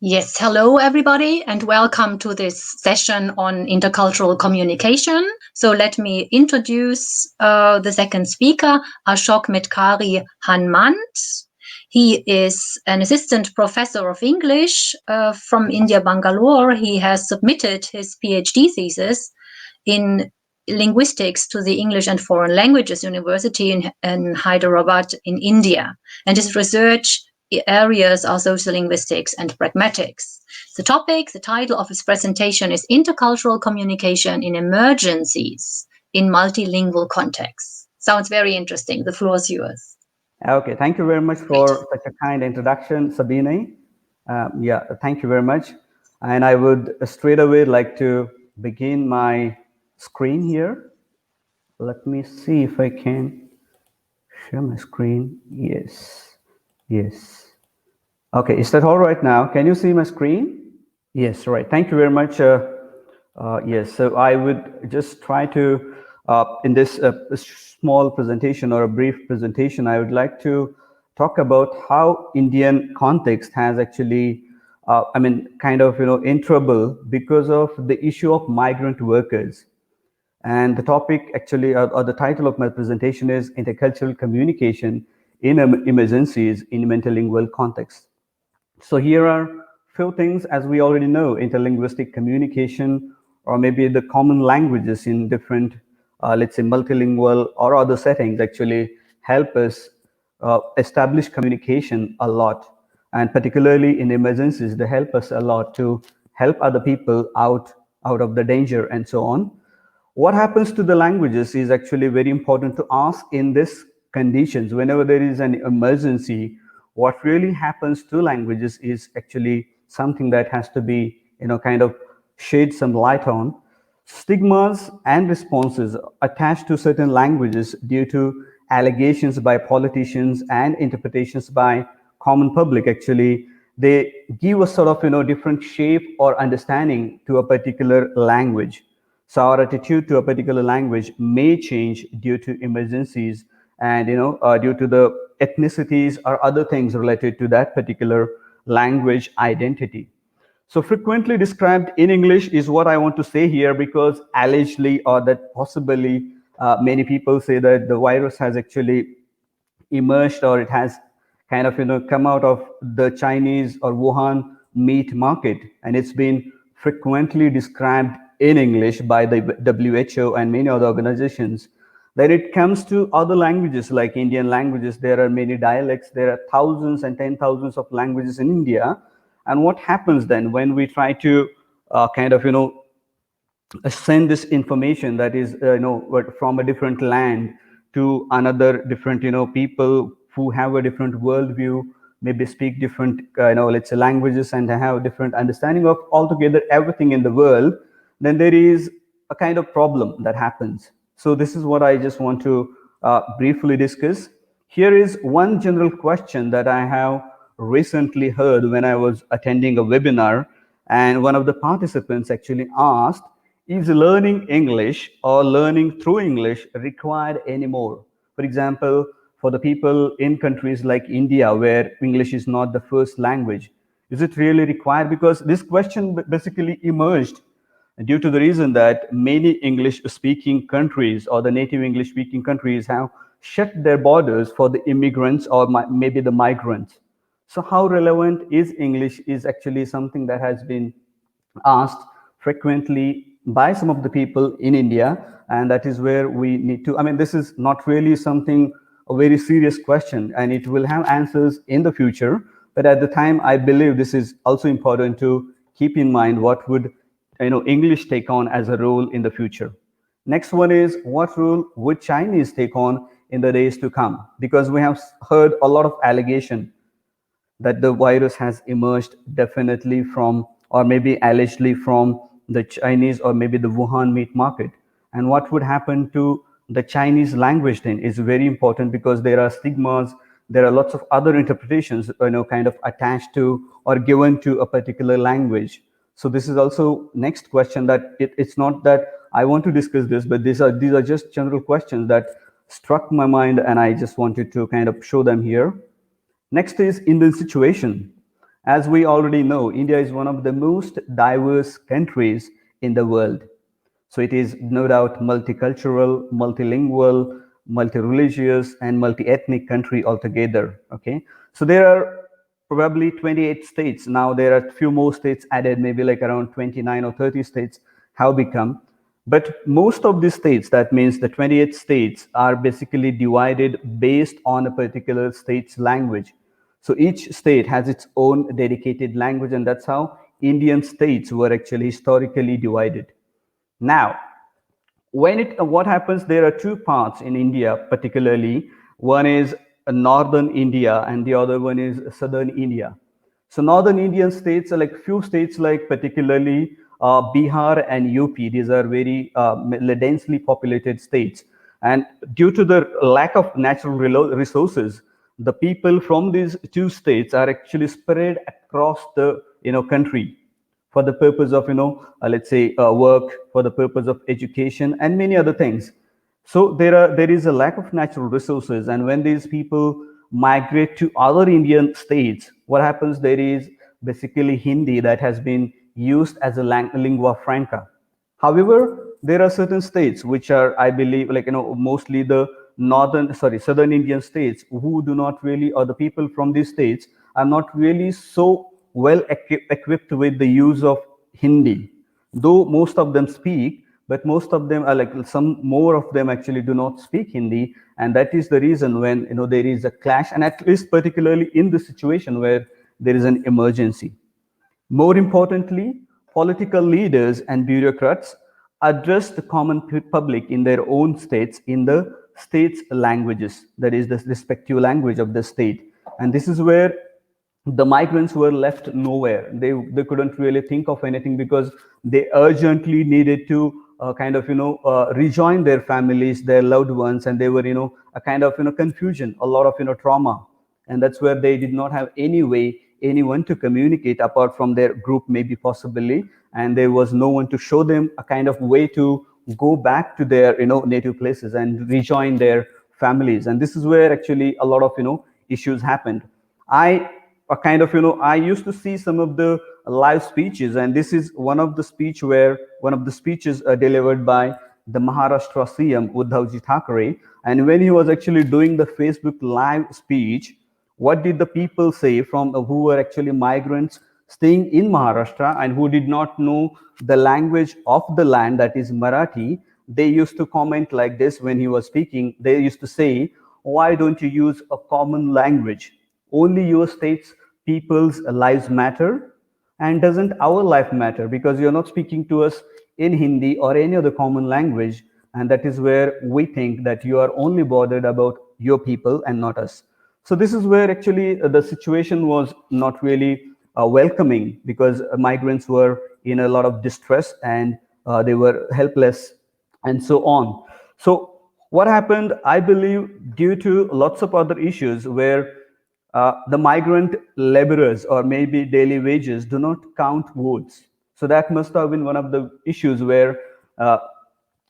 Yes, hello everybody, and welcome to this session on intercultural communication. So let me introduce the second speaker, Ashok Metkari Hanmant. He is an assistant professor of English from India, Bangalore. He has submitted his PhD thesis in linguistics to the English and Foreign Languages University in Hyderabad in India, and his research areas are social linguistics and pragmatics. The title of his presentation is Intercultural Communication in Emergencies in Multilingual Contexts. Sounds very interesting. The floor is yours. Okay, thank you very much for such a kind introduction, Sabine. Thank you very much. And I would straight away like to begin my screen here. Let me see if I can share my screen. Yes. Okay, is that all right now? Can you see my screen? Yes, right. Thank you very much. Yes, so I would just try to, in this small presentation or a brief presentation, I would like to talk about how Indian context has actually, in trouble because of the issue of migrant workers. And the topic actually, or the title of my presentation is Intercultural Communication in Emergencies in Multilingual Context. So here are few things, as we already know: interlinguistic communication, or maybe the common languages in different, let's say, multilingual or other settings actually help us establish communication a lot. And particularly in emergencies, they help us a lot to help other people out of the danger and so on. What happens to the languages is actually very important to ask in these conditions. Whenever there is an emergency, what really happens to languages is actually something that has to be, kind of shed some light on. Stigmas and responses attached to certain languages due to allegations by politicians and interpretations by common public, actually they give a sort of different shape or understanding to a particular language. So our attitude to a particular language may change due to emergencies and due to the ethnicities or other things related to that particular language identity. So frequently described in English is what I want to say here, because allegedly, or that possibly, many people say that the virus has actually emerged, or it has kind of come out of the Chinese or Wuhan meat market, and it's been frequently described in English by the WHO and many other organizations. Then it comes to other languages like Indian languages. There are many dialects. There are thousands and 10,000s of languages in India. And what happens then when we try to send this information that is from a different land to another different people who have a different worldview, maybe speak different let's say languages, and have different understanding of altogether everything in the world, then there is a kind of problem that happens. So this is what I just want to briefly discuss. Here is one general question that I have recently heard when I was attending a webinar, and one of the participants actually asked, is learning English or learning through English required anymore? For example, for the people in countries like India, where English is not the first language, is it really required? Because this question basically emerged due to the reason that many English-speaking countries, or the native English-speaking countries, have shut their borders for the immigrants or maybe the migrants. So how relevant is English is actually something that has been asked frequently by some of the people in India, and that is where we need to, this is not really something, a very serious question, and it will have answers in the future. But at the time, I believe this is also important to keep in mind what would English take on as a role in the future. Next one is, what role would Chinese take on in the days to come? Because we have heard a lot of allegation that the virus has emerged definitely from, or maybe allegedly from, the Chinese or maybe the Wuhan meat market. And what would happen to the Chinese language then is very important, because there are stigmas, there are lots of other interpretations, kind of attached to or given to a particular language. So this is also next question, that it's not that I want to discuss this, but these are just general questions that struck my mind, and I just wanted to kind of show them here. Next is Indian situation. As we already know, India is one of the most diverse countries in the world. So it is no doubt multicultural, multilingual, multi-religious, and multi-ethnic country altogether. Okay, so there are probably 28 states now. There are a few more states added, maybe like around 29 or 30 states have become. But most of these states, that means the 28 states, are basically divided based on a particular state's language. So each state has its own dedicated language, and that's how Indian states were actually historically divided. Now, what happens, there are two parts in India particularly. One is northern India and the other one is southern India. So northern Indian states are like few states, like particularly Bihar and UP. These are very densely populated states, and due to the lack of natural resources, the people from these two states are actually spread across the country for the purpose of let's say work, for the purpose of education and many other things. So there is a lack of natural resources, and when these people migrate to other Indian states, what happens, there is basically Hindi that has been used as a lingua franca. However, there are certain states which are, I believe, like mostly the southern Indian states, who do not really, or the people from these states are not really so well equipped with the use of Hindi. Though most of them speak, but most of them are like, some more of them actually do not speak Hindi, and that is the reason when there is a clash, and at least particularly in the situation where there is an emergency. More importantly, political leaders and bureaucrats address the common public in their own states in the state's languages, that is, the respective language of the state. And this is where the migrants were left nowhere. They couldn't really think of anything, because they urgently needed to kind of rejoin their families, their loved ones, and they were a kind of confusion, a lot of trauma, and that's where they did not have any way, anyone to communicate apart from their group, maybe possibly, and there was no one to show them a kind of way to go back to their native places and rejoin their families. And this is where actually a lot of issues happened. I kind of I used to see some of the live speeches, and this is one of the speeches delivered by the Maharashtra CM Uddhavji Thackeray. And when he was actually doing the Facebook live speech, what did the people say from who were actually migrants staying in Maharashtra and who did not know the language of the land, that is Marathi? They used to comment like this when he was speaking. They used to say, why don't you use a common language? Only your state's people's lives matter, and doesn't our life matter? Because you're not speaking to us in Hindi or any other common language, and that is where we think that you are only bothered about your people and not us. So this is where actually the situation was not really welcoming, because migrants were in a lot of distress, and they were helpless and so on. So what happened, I believe, due to lots of other issues where the migrant laborers or maybe daily wages do not count votes. So that must have been one of the issues where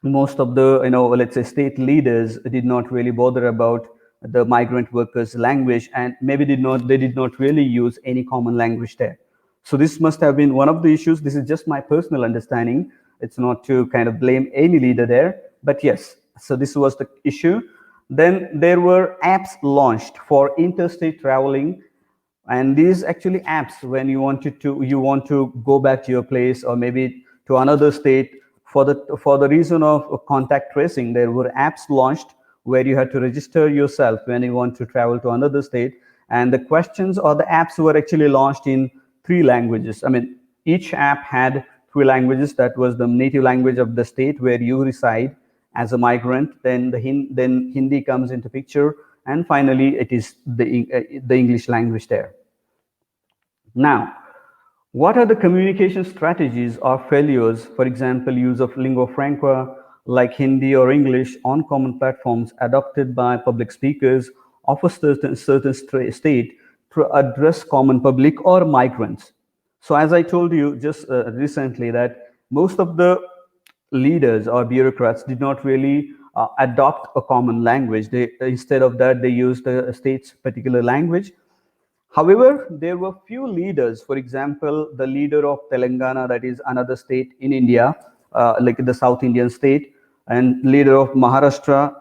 most of the let's say state leaders did not really bother about the migrant workers language, and maybe they did not really use any common language there. So this must have been one of the issues. This is just my personal understanding. It's not to kind of blame any leader there, but yes, so this was the issue. Then there were apps launched for interstate traveling, and these actually apps, when you want to go back to your place or maybe to another state, for the reason of contact tracing, there were apps launched where you had to register yourself when you want to travel to another state. And the questions or the apps were actually launched in 3 languages. I mean, each app had 3 languages. That was the native language of the state where you reside as a migrant. Then then Hindi comes into picture, and finally it is the English language there. Now, what are the communication strategies or failures? For example, use of lingua franca like Hindi or English on common platforms adopted by public speakers of a certain state to address common public or migrants. So as I told you just recently, that most of the leaders or bureaucrats did not really adopt a common language. Instead of that, they used the state's particular language. However, there were few leaders. For example, the leader of Telangana, that is another state in India, like the South Indian state, and leader of Maharashtra.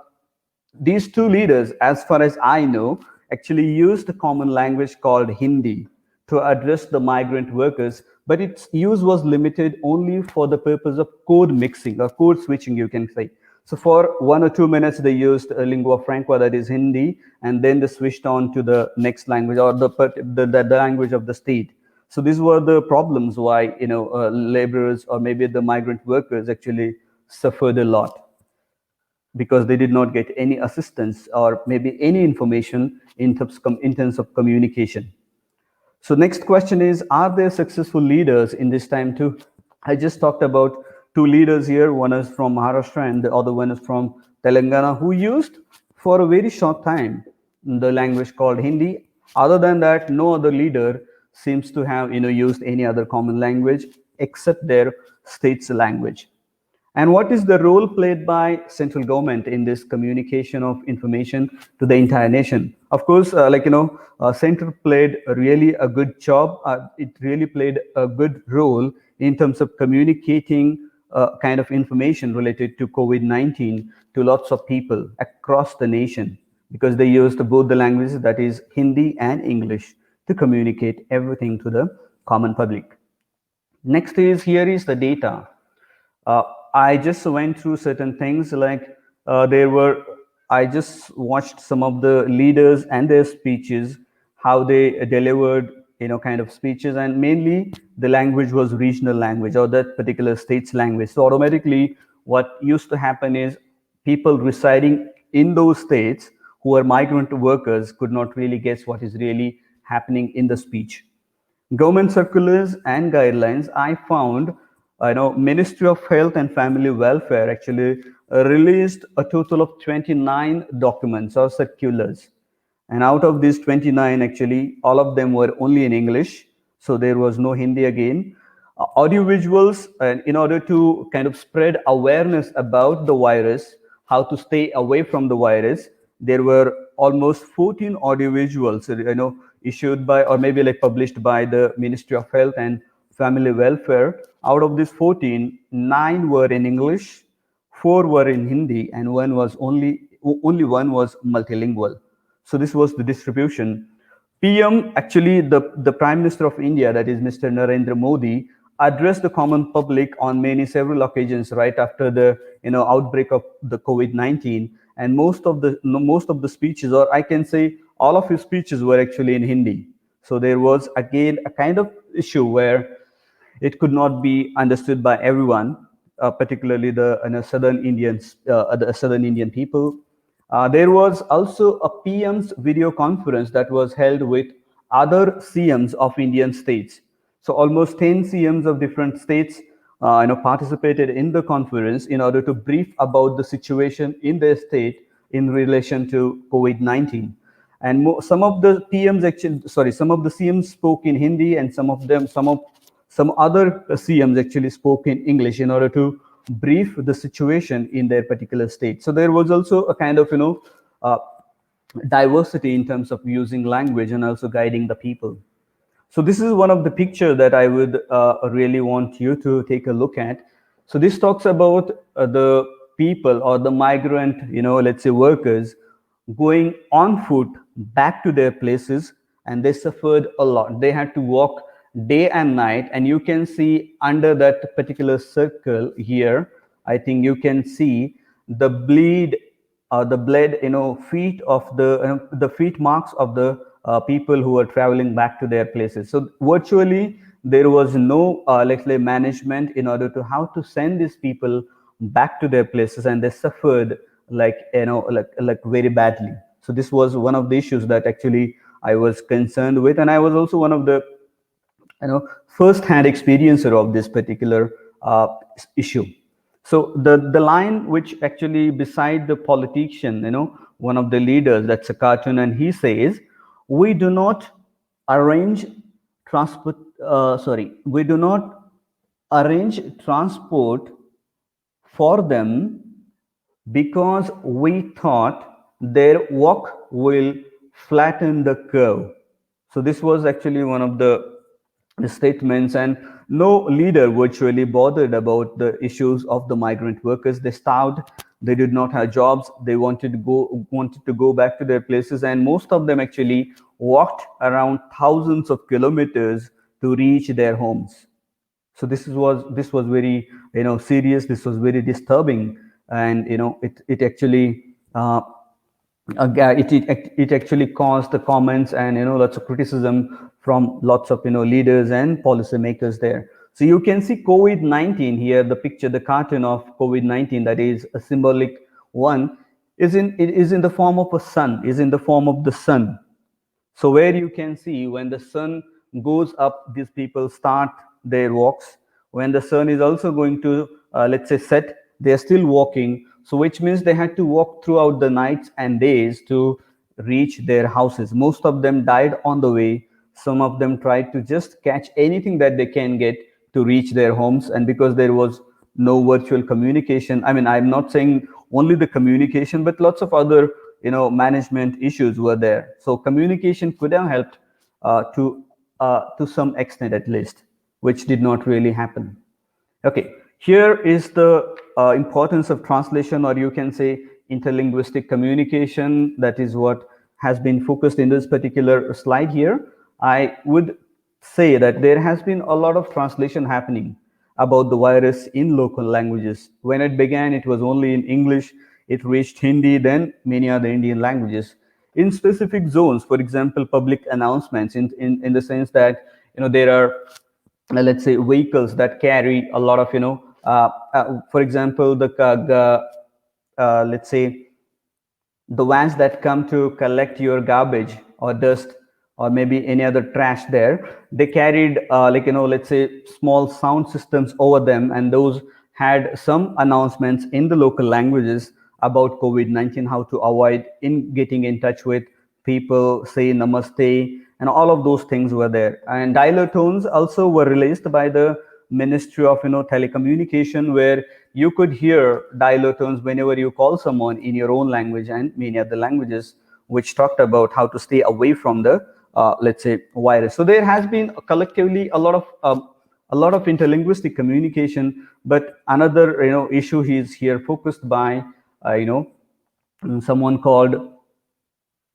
These two leaders, as far as I know, actually used a common language called Hindi to address the migrant workers, but its use was limited only for the purpose of code mixing or code switching, you can say. So for 1 or 2 minutes, they used a lingua franca, that is Hindi, and then they switched on to the next language or the language of the state. So these were the problems why laborers or maybe the migrant workers actually suffered a lot, because they did not get any assistance or maybe any information in terms of communication. So next question is, are there successful leaders in this time too? I just talked about two leaders here. One is from Maharashtra and the other one is from Telangana, who used for a very short time the language called Hindi. Other than that, no other leader seems to have used any other common language except their state's language. And what is the role played by central government in this communication of information to the entire nation? Of course, central played really a good job. It really played a good role in terms of communicating kind of information related to COVID-19 to lots of people across the nation, because they used both the languages, that is Hindi and English, to communicate everything to the common public. Next is, here is the data. uh, I just went through certain things, like there were, I just watched some of the leaders and their speeches, how they delivered, kind of speeches, and mainly the language was regional language or that particular state's language. So automatically, what used to happen is people residing in those states who are migrant workers could not really guess what is really happening in the speech. Government circulars and guidelines, I found, Ministry of Health and Family Welfare actually released a total of 29 documents or circulars. And out of these 29, actually, all of them were only in English. So there was no Hindi again. Audiovisuals, in order to kind of spread awareness about the virus, how to stay away from the virus, there were almost 14 audiovisuals, issued by or maybe like published by the Ministry of Health and Family Welfare. Out of these 14, 9 were in English, 4 were in Hindi, and one was only one was multilingual. So this was the distribution. PM, actually the Prime Minister of India, that is Mr. Narendra Modi, addressed the common public on several occasions right after the outbreak of the COVID-19, and most of the speeches, or I can say all of his speeches, were actually in Hindi. So there was again a kind of issue where it could not be understood by everyone, particularly the Southern Indian people. There was also a PM's video conference that was held with other CMs of Indian states. So almost 10 CMs of different states participated in the conference in order to brief about the situation in their state in relation to COVID-19. And some of the PMs actually, sorry, some of the CMs spoke in Hindi, and some other CMs actually spoke in English in order to brief the situation in their particular state. So there was also a kind of diversity in terms of using language and also guiding the people. So this is one of the picture that I would really want you to take a look at. So this talks about the people or the migrant, let's say workers, going on foot back to their places, and they suffered a lot. They had to walk day and night, and you can see under that particular circle here, I think you can see the bleed the bled feet of the feet marks of the people who are traveling back to their places. So virtually there was no let's say management in order to how to send these people back to their places, and they suffered like like very badly. So this was one of the issues that actually I was concerned with, and I was also one of the first-hand experiencer of this particular issue. So the line which actually beside the politician, one of the leaders, that's a cartoon, and he says, we do not arrange transport. We do not arrange transport for them because we thought their walk will flatten the curve. So this was actually one of the statements, and no leader virtually bothered about the issues of the migrant workers. They starved, they did not have jobs, they wanted to go back to their places, and most of them actually walked around thousands of kilometers to reach their homes. So this was very serious. This was very disturbing, and it actually it actually caused the comments and lots of criticism from lots of leaders and policymakers there. So you can see COVID-19 here, the picture, the cartoon of COVID-19, that is a symbolic one, is in the form of a sun, is in the form of the sun. So where you can see when the sun goes up, these people start their walks. When the sun is also going to, let's say, set, they are still walking. So which means they had to walk throughout the nights and days to reach their houses. Most of them died on the way. Some of them tried to just catch anything that they can get to reach their homes. And because there was no virtual communication, I mean, I'm not saying only the communication, but lots of other management issues were there. So communication could have helped to some extent at least, which did not really happen. Okay, here is the importance of translation, or you can say interlinguistic communication. That is what has been focused in this particular slide here. I would say that there has been a lot of translation happening about the virus in local languages. When it began, it was only in English. It reached Hindi, then many other Indian languages. In specific zones, for example, public announcements, in the sense that there are let's say vehicles that carry a lot of for example let's say the vans that come to collect your garbage or dust or maybe any other trash there, they carried let's say small sound systems over them, and those had some announcements in the local languages about COVID-19, how to avoid in getting in touch with people, say namaste, and all of those things were there. And dialer tones also were released by the Ministry of Telecommunication, where you could hear dialer tones whenever you call someone in your own language and many other languages, which talked about how to stay away from the let's say virus. So there has been collectively a lot of interlinguistic communication. But another issue is here focused by someone called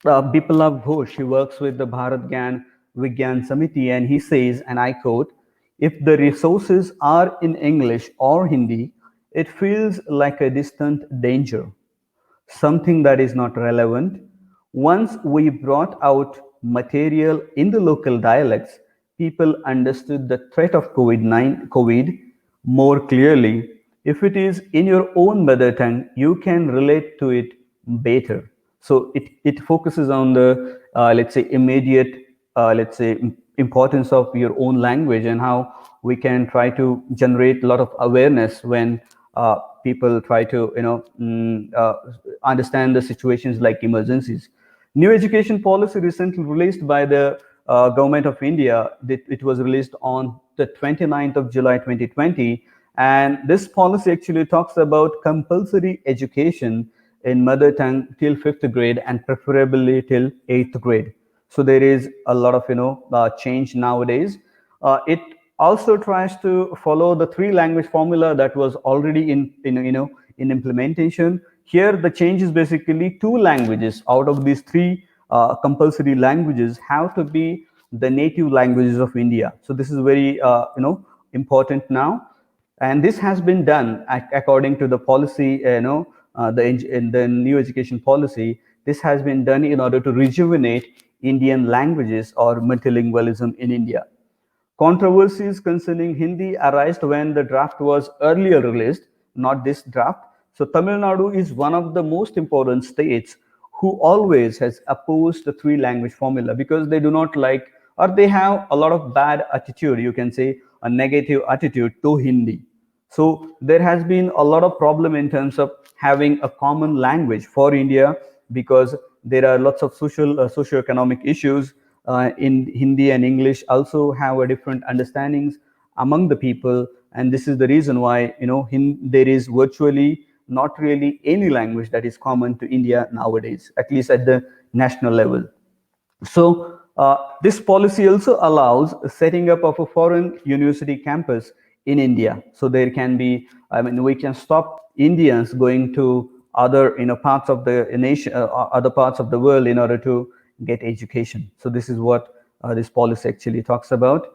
Biplav Ghosh. He works with the Bharat Gyan Vigyan Samiti, and he says, and I quote, "If the resources are in English or Hindi, it feels like a distant danger, something that is not relevant. Once we brought out material in the local dialects, people understood the threat of COVID more clearly. If it is in your own mother tongue, you can relate to it better." So it focuses on the let's say immediate let's say importance of your own language, and how we can try to generate a lot of awareness when people try to understand the situations like emergencies. New education policy recently released by the government of India. It was released on the 29th of July 2020, and this policy actually talks about compulsory education in mother tongue till 5th grade and preferably till 8th grade. So there is a lot of change nowadays. It also tries to follow the three language formula that was already in implementation. Here the change is basically two languages out of these three compulsory languages have to be the native languages of India. So this is very important now, and this has been done according to the policy in the new education policy. This has been done in order to rejuvenate Indian languages or multilingualism in India. Controversies concerning Hindi arose when the draft was earlier released, not this draft. So Tamil Nadu is one of the most important states who always has opposed the three language formula, because they do not like, or they have a lot of bad attitude, you can say a negative attitude to Hindi. So there has been a lot of problem in terms of having a common language for India, because there are lots of socio-economic issues. In Hindi and English also have a different understandings among the people, and this is the reason why there is virtually not really any language that is common to India nowadays, at least at the national level. So This policy also allows setting up of a foreign university campus in India. So there can be, I mean, we can stop Indians going to other, parts of the nation, other parts of the world in order to get education. So this is what this policy actually talks about.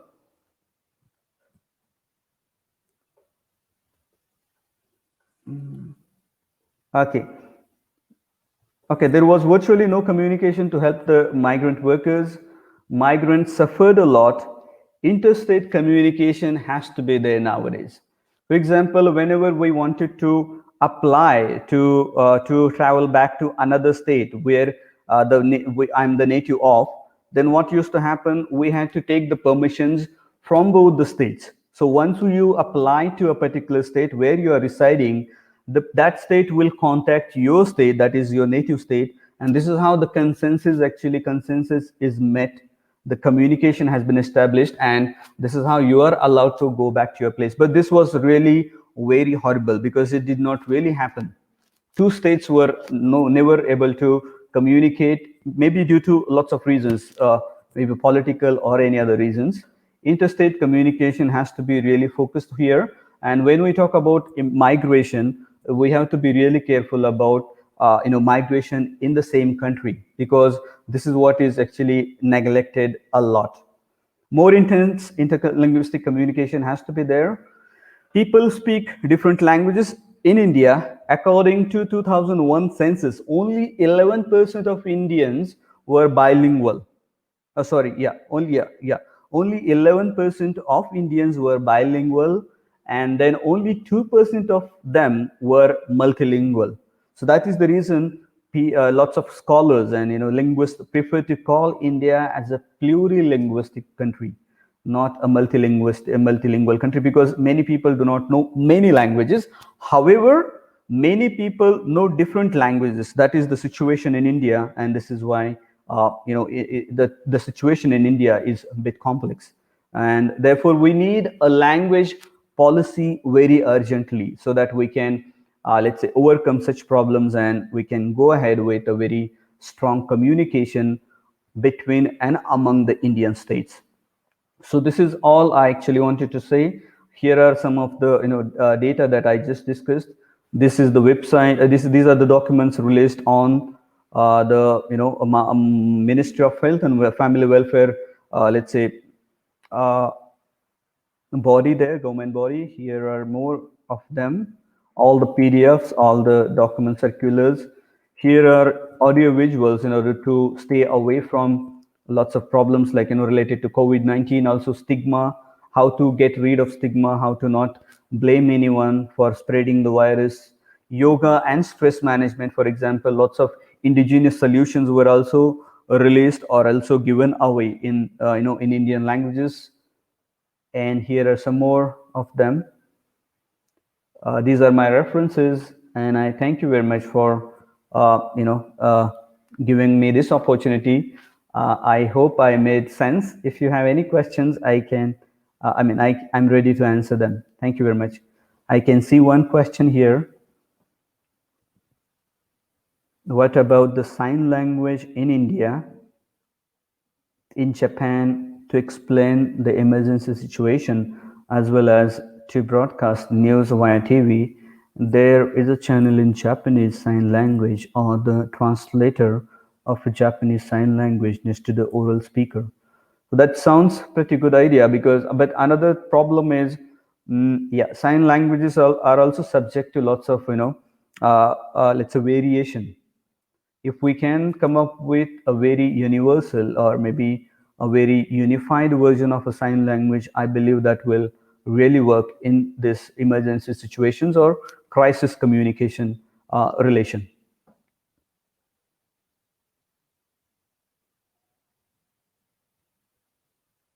Okay. Okay, there was virtually no communication to help the migrant workers. Migrants suffered a lot. Interstate communication has to be there nowadays. For example, whenever we wanted to apply to travel back to another state where I'm the native of, then what used to happen? We had to take the permissions from both the states. So once you apply to a particular state where you are residing, that state will contact your state, that is your native state, and this is how the consensus is met. The communication has been established, and this is how you are allowed to go back to your place. But this was really very horrible because it did not really happen. Two states were never able to communicate, maybe due to lots of reasons, maybe political or any other reasons. Interstate communication has to be really focused here. And when we talk about migration, we have to be really careful about migration in the same country, because this is what is actually neglected a lot. More intense interlinguistic communication has to be there. People speak different languages in India. According to 2001 census, only 11% of Indians were bilingual. Sorry, yeah, only 11% of Indians were bilingual, and then only 2% of them were multilingual. So that is the reason lots of scholars and linguists prefer to call India as a plurilinguistic country, not a multilingual country, because many people do not know many languages. However, many people know different languages. That is the situation in India, and this is why the situation in India is a bit complex, and therefore we need a language policy very urgently, so that we can let's say overcome such problems, and we can go ahead with a very strong communication between and among the Indian states. So this is all I actually wanted to say. Here are some of the data that I just discussed. This is the website. These are the documents released on the Ministry of Health and Family Welfare. Let's say uh, body there, government body. Here are more of them. All the PDFs, all the document circulars. Here are audio visuals in order to stay away from lots of problems like related to COVID-19. Also stigma, how to get rid of stigma, how to not blame anyone for spreading the virus. Yoga and stress management, for example, lots of indigenous solutions were also released or also given away in in Indian languages. And here are some more of them. These are my references, and I thank you very much for giving me this opportunity. I hope I made sense. If you have any questions, I can. I'm ready to answer them. Thank you very much. I can see one question here. What about the sign language in India, in Japan, to explain the emergency situation, as well as to broadcast news via TV? There is a channel in Japanese Sign Language, or the translator of a Japanese Sign Language next to the oral speaker. So that sounds pretty good idea, because but another problem is, yeah, sign languages are also subject to lots of let's say variation. If we can come up with a very universal or maybe a very unified version of a sign language, I believe that will really work in this emergency situations or crisis communication relation.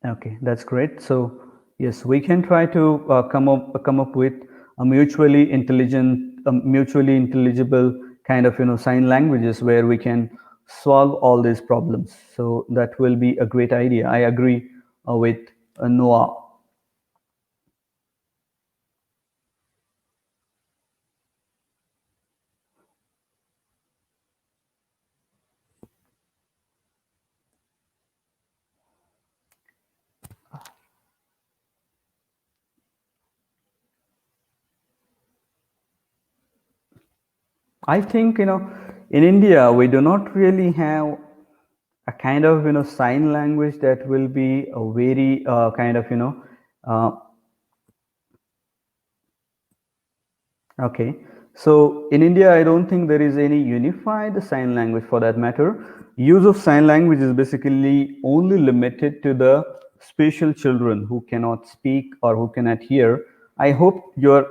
Okay, that's great. So yes, we can try to come up with a mutually intelligent, mutually intelligible kind of sign languages where we can solve all these problems. So that will be a great idea. I agree with Noah. I think, in India, we do not really have a kind of, sign language that will be a very kind of, uh, okay. So in India, I don't think there is any unified sign language for that matter. Use of sign language is basically only limited to the special children who cannot speak or who cannot hear. I hope you're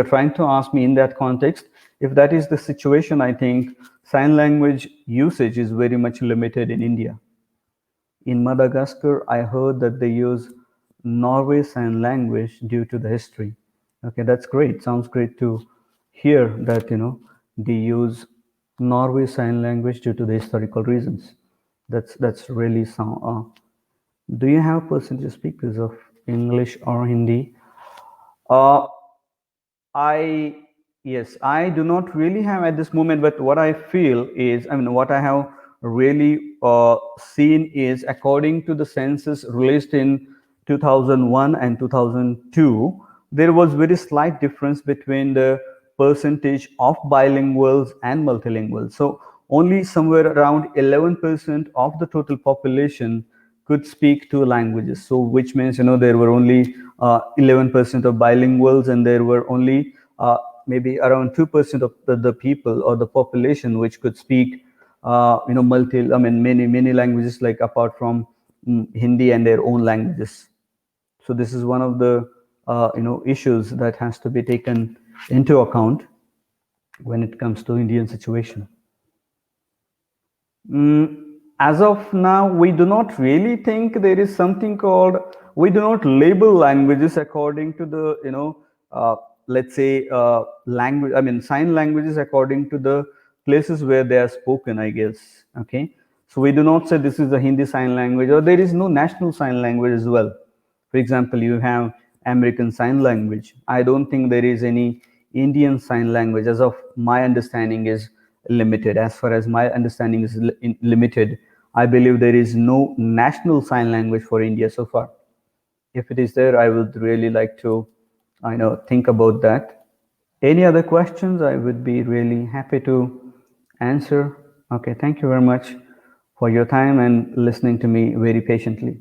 trying to ask me in that context. If that is the situation, I think sign language usage is very much limited in India. In Madagascar, I heard that they use Norway Sign Language due to the history. Okay, that's great. Sounds great to hear that, they use Norway Sign Language due to the historical reasons. That's really sound. Do you have percentage speakers of English or Hindi? Uh, I yes, I do not really have at this moment, but what I feel is, I mean, what I have really seen is, according to the census released in 2001 and 2002, there was very slight difference between the percentage of bilinguals and multilinguals. So only somewhere around 11% of the total population could speak two languages. So which means, there were only 11% of bilinguals, and there were only maybe around 2% of the people or the population which could speak many languages, like apart from Hindi and their own languages. So this is one of the issues that has to be taken into account when it comes to Indian situation. As of now, we do not really think there is something called, we do not label languages according to the, let's say, language, I mean, sign languages according to the places where they are spoken, I guess. Okay. So we do not say this is the Hindi sign language, or there is no national sign language as well. For example, you have American Sign Language. I don't think there is any Indian Sign Language, as of my understanding, is limited. As far as my understanding is limited, I believe there is no national sign language for India so far. If it is there, I would really like to, think about that. Any other questions? I would be really happy to answer. Okay, thank you very much for your time and listening to me very patiently.